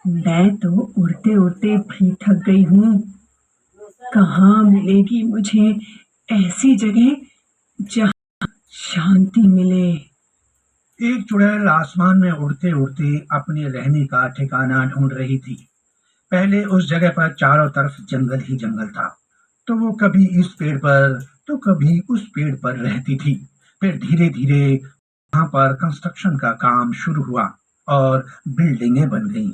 मैं तो उड़ते उड़ते भी थक गई हूँ। कहाँ मिलेगी मुझे ऐसी जगह जहाँ शांति मिले। एक चुड़ैल आसमान में उड़ते उड़ते अपने रहने का ठिकाना ढूंढ रही थी। पहले उस जगह पर चारों तरफ जंगल ही जंगल था। तो वो कभी इस पेड़ पर तो कभी उस पेड़ पर रहती थी। फिर धीरे धीरे वहां पर कंस्ट्रक्शन का काम शुरू हुआ और बिल्डिंगें बन गईं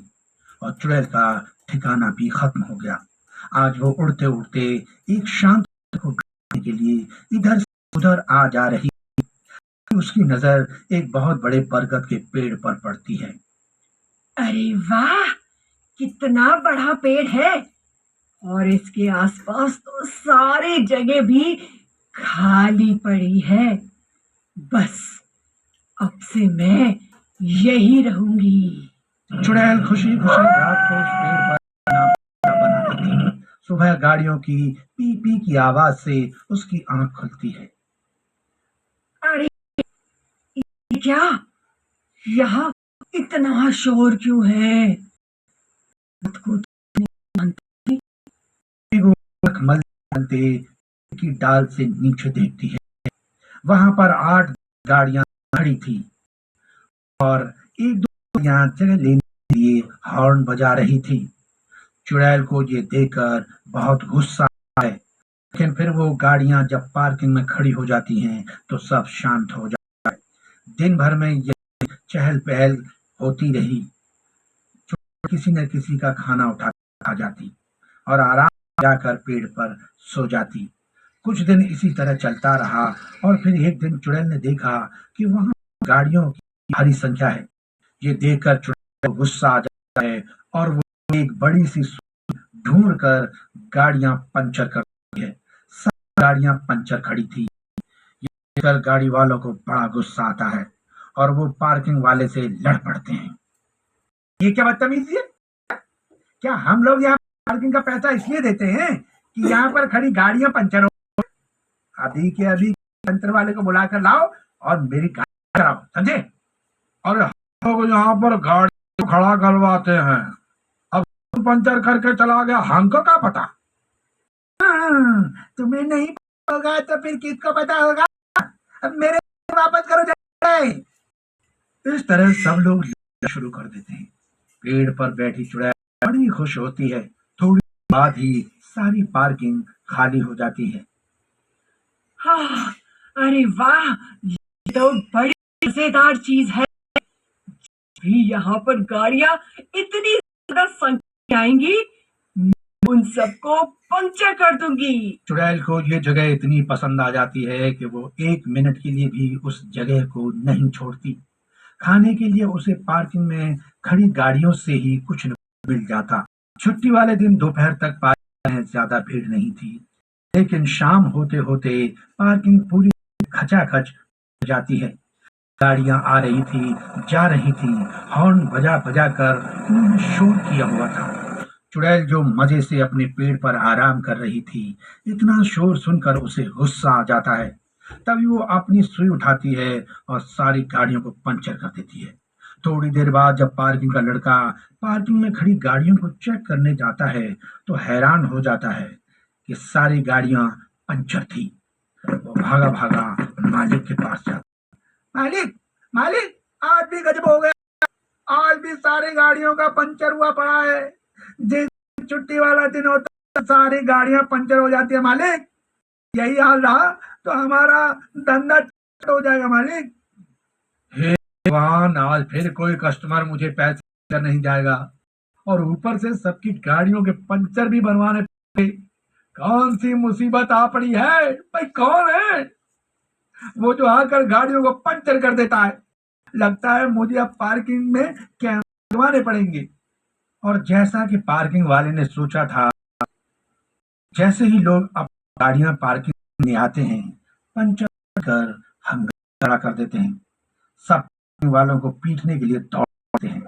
और चुड़ैल का ठिकाना भी खत्म हो गया। आज वो उड़ते उड़ते एक शांत को ढूंढने के लिए इधर से उधर आ जा रही। उसकी नजर एक बहुत बड़े बरगद के पेड़ पर पड़ती है। अरे वाह, कितना बड़ा पेड़ है। और इसके आसपास तो सारी जगह भी खाली पड़ी है। बस अब से मैं यही रहूंगी। चुड़ैल खुशी खुशी रात को उस पेड़ पर अपना बनाती थी। सुबह गाड़ियों की पी पी की आवाज से उसकी आंख खुलती है। अरे क्या, यहाँ इतना शोर क्यों है? रात को तो शांति। वो आंख मलते की डाल से नीचे देखती है। वहां पर 8 गाड़ियां खड़ी थी और एक दो गाड़ियां जगह लेने के लिए हॉर्न बजा रही थी। चुड़ैल को ये देखकर बहुत गुस्सा है, लेकिन फिर वो गाड़ियां जब पार्किंग में खड़ी हो जाती हैं तो सब शांत हो जाता है। दिन भर में ये चहल पहल होती रही। किसी न किसी का खाना उठा खा जाती और आराम से जाकर पेड़ पर सो जाती। कुछ दिन इसी तरह चलता रहा और फिर एक दिन चुड़ैल ने देखा कि वहां गाड़ियों की भारी संख्या है। ये देखकर चुड़ैल को गुस्सा आ जाता है और वो एक बड़ी सी ढूंढ कर गाड़ियां पंचर करती है। सब गाड़ियां पंचर खड़ी थी। ये देखकर गाड़ी वालों को बड़ा गुस्सा आता है और वो पार्किंग वाले से लड़ पड़ते हैं। ये क्या बदतमीजी है? क्या हम लोग यहाँ पार्किंग का पैसा इसलिए देते हैं कि यहाँ पर खड़ी गाड़ियां पंचर हो? अभी के अभी पंचर वाले को बुलाकर लाओ और मेरी गाड़ी कराओ, समझे? और हम लोग यहाँ पर गाड़ी खड़ा करवाते हैं। अब पंचर करके चला गया, हमको क्या पता? तुम्हें नहीं होगा तो फिर किसको पता होगा? अब मेरे वापस करो जाए। इस तरह सब लोग शुरू कर देते हैं। पेड़ पर बैठी चुड़ैल बड़ी खुश होती है। थोड़ी बाद ही सारी पार्किंग खाली हो जाती है। हाँ, अरे वाह, ये तो बड़ी मजेदार चीज है। भी यहाँ पर गाड़ियां इतनी ज्यादा संख्या में आएंगी, मैं उन सबको पंचर कर दूंगी। चुड़ैल को ये जगह इतनी पसंद आ जाती है कि वो 1 मिनट के लिए भी उस जगह को नहीं छोड़ती। खाने के लिए उसे पार्किंग में खड़ी गाड़ियों से ही कुछ न कुछ मिल जाता। छुट्टी वाले दिन दोपहर तक पार्किंग में ज्यादा भीड़ नहीं थी, लेकिन शाम होते होते पार्किंग पूरी खचाखच हो जाती है। गाड़ियां आ रही थी, जा रही थी, हॉर्न बजा बजा कर उन्होंने शोर किया हुआ था। चुड़ैल जो मजे से अपने पेड़ पर आराम कर रही थी, इतना शोर सुनकर उसे गुस्सा आ जाता है। तभी वो अपनी सुई उठाती है और सारी गाड़ियों को पंचर कर देती है। थोड़ी देर बाद जब पार्किंग का लड़का पार्किंग में खड़ी गाड़ियों को चेक करने जाता है तो हैरान हो जाता है कि सारी गाड़ियां पंचर थी। वो भागा भागा मालिक के पास जाता। मालिक, मालिक, आज भी गजब हो गया। आज भी सारी गाड़ियों का पंचर हुआ पड़ा है। जिस छुट्टी वाला दिन होता है सारी गाड़ियां पंचर हो जाती है मालिक। यही हाल रहा तो हमारा धंधा हो जाएगा मालिक। हे भगवान, आज फिर कोई कस्टमर मुझे पैसे नहीं जाएगा और ऊपर से सबकी गाड़ियों के पंचर भी बनवाने पड़े। कौन सी मुसीबत आ पड़ी है भाई? कौन है वो जो आकर गाड़ियों को पंचर कर देता है? लगता है मुझे अब पार्किंग में कैमरे लगवाने पड़ेंगे। और जैसा कि पार्किंग वाले ने सोचा था, जैसे ही लोग अब गाड़ियां पार्किंग में आते हैं, पंचर कर हंगामा खड़ा कर देते हैं। सब पार्किंग वालों को पीटने के लिए दौड़ते हैं।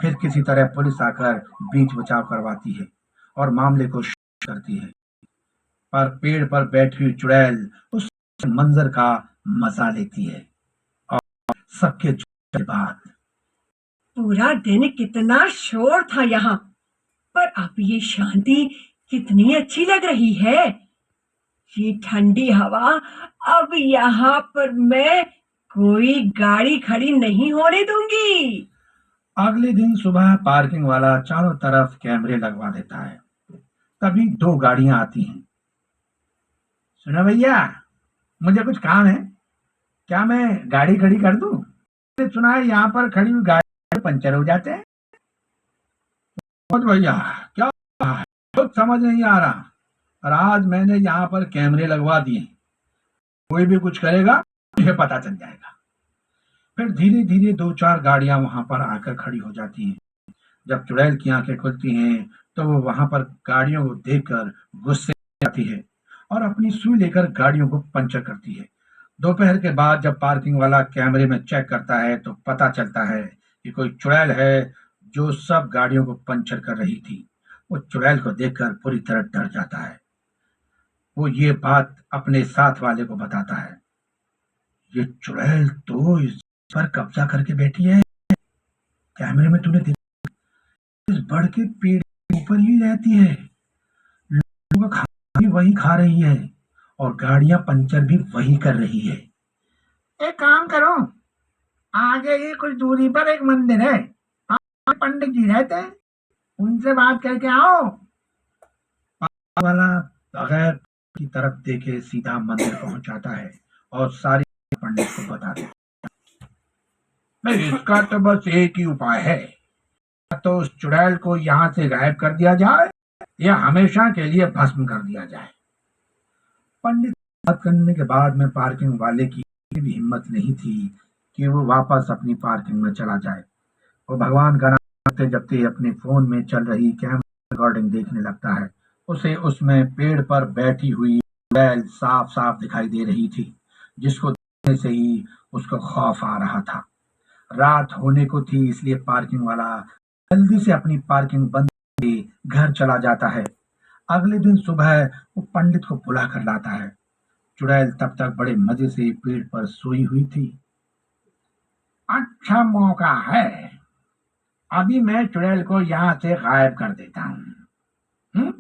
फिर किसी तरह पुलिस आकर बीच बचाव करवाती है और मामले को शांत करती है। पर पेड़ पर बैठी हुई चुड़ैल उस मंजर का मजा लेती है और सबके बाद पूरा दिन कितना शोर था यहाँ, पर अब ये शांति कितनी अच्छी लग रही है। ये ठंडी हवा, अब यहाँ पर मैं कोई गाड़ी खड़ी नहीं होने दूंगी। अगले दिन सुबह पार्किंग वाला चारों तरफ कैमरे लगवा देता है। तभी दो गाड़ियां आती हैं। सुनो भैया, मुझे कुछ काम है, क्या मैं गाड़ी खड़ी कर दूं? मैंने सुना है यहाँ पर खड़ी हुई गाड़ी पंचर हो जाते हैं। बहुत भैया, क्या कुछ समझ नहीं आ रहा, और आज मैंने यहाँ पर कैमरे लगवा दिए, कोई भी कुछ करेगा मुझे पता चल जाएगा। फिर धीरे धीरे दो चार गाड़ियां वहां पर आकर खड़ी हो जाती हैं। जब चुड़ैल की आंखें खुलती हैं तो वो वहां पर गाड़ियों को देखकर गुस्से में आती है और अपनी सुई लेकर गाड़ियों को पंचर करती है। दोपहर के बाद जब पार्किंग वाला कैमरे में चेक करता है तो पता चलता है कि कोई चुड़ैल है जो सब गाड़ियों को पंचर कर रही थी। वो चुड़ैल को देखकर पूरी तरह डर जाता है। वो ये बात अपने साथ वाले को बताता है। ये चुड़ैल तो इस पर कब्जा करके बैठी है। कैमरे में तूने देखा, इस बड़ के पेड़ के ऊपर ही रहती है, लोगों का खाना भी वही खा रही है और गाड़ियां पंचर भी वही कर रही है। एक काम करो, आगे ही कुछ दूरी पर एक मंदिर है, वहाँ पंडित जी रहते हैं, उनसे बात करके आओ। वाला बगैर की तरफ देखे सीधा मंदिर पहुंच जाता है और सारी पंडित को बता देता है। इसका तो बस एक ही उपाय है, तो उस चुड़ैल को यहाँ से गायब कर दिया जाए या हमेशा के लिए भस्म कर दिया जाए। पंडित बात करने के बाद में पार्किंग वाले की भी हिम्मत नहीं थी कि वो वापस अपनी पार्किंग में चला जाए। वो भगवान का नाम जपते जपते अपने फोन में चल रही कैमरा रिकॉर्डिंग देखने लगता है। उसे उसमें पेड़ पर बैठी हुई बैल साफ साफ दिखाई दे रही थी, जिसको देखने से ही उसको खौफ आ रहा था। रात होने को थी, इसलिए पार्किंग वाला जल्दी से अपनी पार्किंग बंद करके घर चला जाता है। अगले दिन सुबह वो पंडित को बुला कर लाता है। चुड़ैल तब तक बड़े मजे से पेड़ पर सोई हुई थी। अच्छा मौका है, अभी मैं चुड़ैल को यहाँ से गायब कर देता हूँ।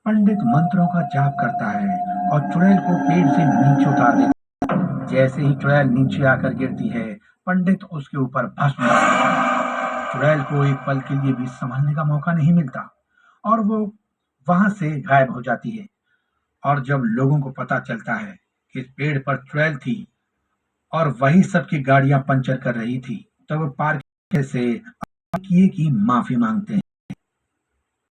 पंडित मंत्रों का जाप करता है और चुड़ैल को पेड़ से नीचे उतार देता है। जैसे ही चुड़ैल नीचे आकर गिरती है, पंडित उसके ऊपर भस्म कर देता है। चुड़ैल को एक पल के लिए भी संभलने का मौका नहीं मिलता और वो वहां से गायब हो जाती है। और जब लोगों को पता चलता है कि इस पेड़ पर चुड़ैल थी और वही सबकी गाड़ियां पंचर कर रही थी, तो वो पार्क से किए की माफी मांगते हैं।